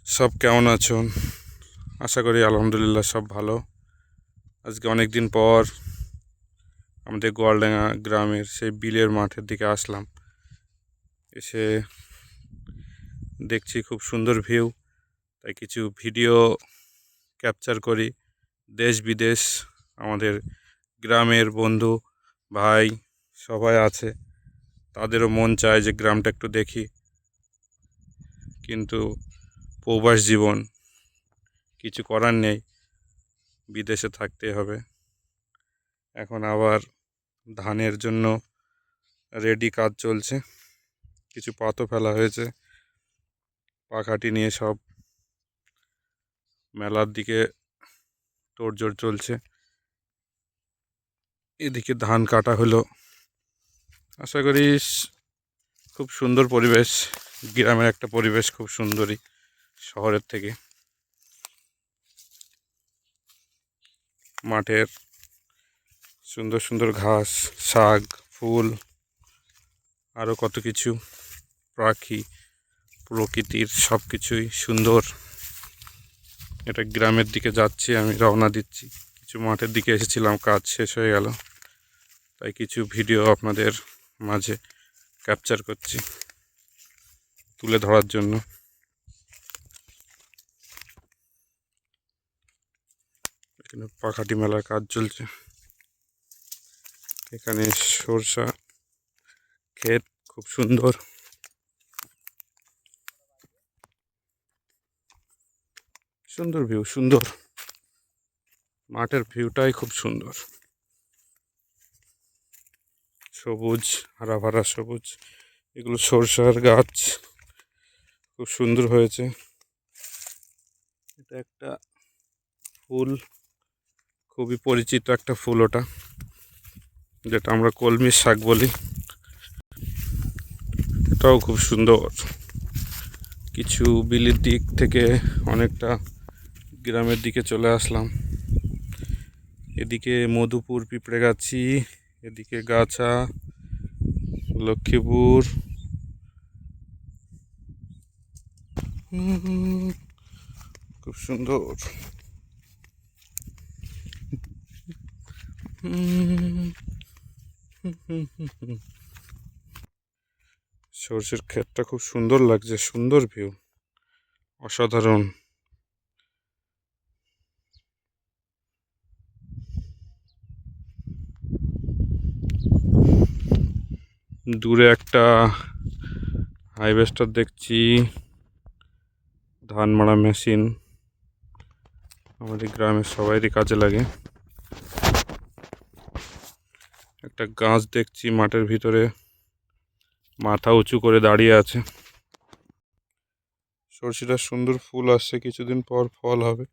সব কেমন আছো? আশা করি আলহামদুলিল্লাহ সব ভালো। আজকে অনেক দিন পর আমাদের গোয়ালডাঙ্গা গ্রামের সেই বিলের মাঠের দিকে আসলাম। এসে দেখছি খুব সুন্দর ভিউ, তাই কিছু ভিডিও ক্যাপচার করি। দেশ বিদেশ আমাদের গ্রামের বন্ধু ভাই সবাই আছে, তাদেরও মন চায় যে গ্রামটা একটু দেখি, কিন্তু প্রবাস জীবন, কিছু করার নেই, বিদেশে থাকতে হবে। এখন আবার ধানের জন্য রেডি কাজ চলছে, কিছু পাতও ফেলা হয়েছে, পাখাটি নিয়ে সব মেলার দিকে তোড়জোড় চলছে। এদিকে ধান কাটা হলো। আশা করি খুব সুন্দর পরিবেশ, গ্রামের একটা পরিবেশ খুব সুন্দরই শহরের থেকে। মাঠের সুন্দর সুন্দর ঘাস, শাক, ফুল, আরও কত কিছু, পাখি, প্রকৃতির সব কিছুই সুন্দর। এটা গ্রামের দিকে যাচ্ছি, আমি রওনা দিচ্ছি। কিছু মাঠের দিকে এসেছিলাম, কাজ শেষ হয়ে গেল, তাই কিছু ভিডিও আপনাদের মাঝে ক্যাপচার করছি তুলে ধরার জন্য। এখানে পাখাটি মেলার কাজ চলছে। এখানে সরষা ক্ষেত, খুব সুন্দর। সুন্দর ভিউ, সুন্দর মাঠের ভিউটাই খুব সুন্দর, সবুজ, হারা ভরা সবুজ। এগুলো সরষার গাছ, খুব সুন্দর হয়েছে। এটা একটা ফুল, খুবই পরিচিত একটা ফুল, ওটা যেটা আমরা কলমির শাক বলি। এটাও খুব সুন্দর। কিছু বিলের দিক থেকে অনেকটা গ্রামের দিকে চলে আসলাম। এদিকে মধুপুর, পিঁপড়েগাছি, এদিকে গাছা, লক্ষ্মীপুর, খুব সুন্দর। সরষের ক্ষেতটা খুব সুন্দর লাগছে, সুন্দর ভিউ, অসাধারণ। দূরে একটা হাইভেস্টার দেখছি, ধান মাড়া মেশিন, আমাদের গ্রামের সবাইরই কাজে লাগে। একটা গাছ দেখছি মাঠের ভিতরে, মাথা উঁচু করে দাঁড়িয়ে আছে। সরষেটার সুন্দর ফুল আসছে, কিছুদিন পর ফল হবে,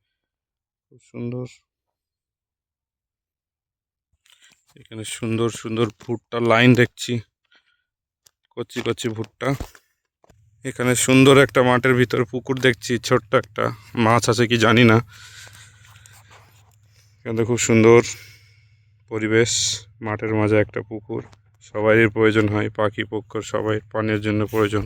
খুব সুন্দর। এখানে সুন্দর সুন্দর ভুট্টা লাইন দেখছি, কচি কচি ভুট্টা। এখানে সুন্দর একটা মাঠের ভিতর পুকুর দেখছি, ছোট্ট একটা মাছ আছে কি জানি না। এখানে খুব সুন্দর পরিবেশ, মাঠের মাঝে একটা পুকুর, সবারই প্রয়োজন হয়, পাখি পক্ষ সবাই পানির জন্য প্রয়োজন।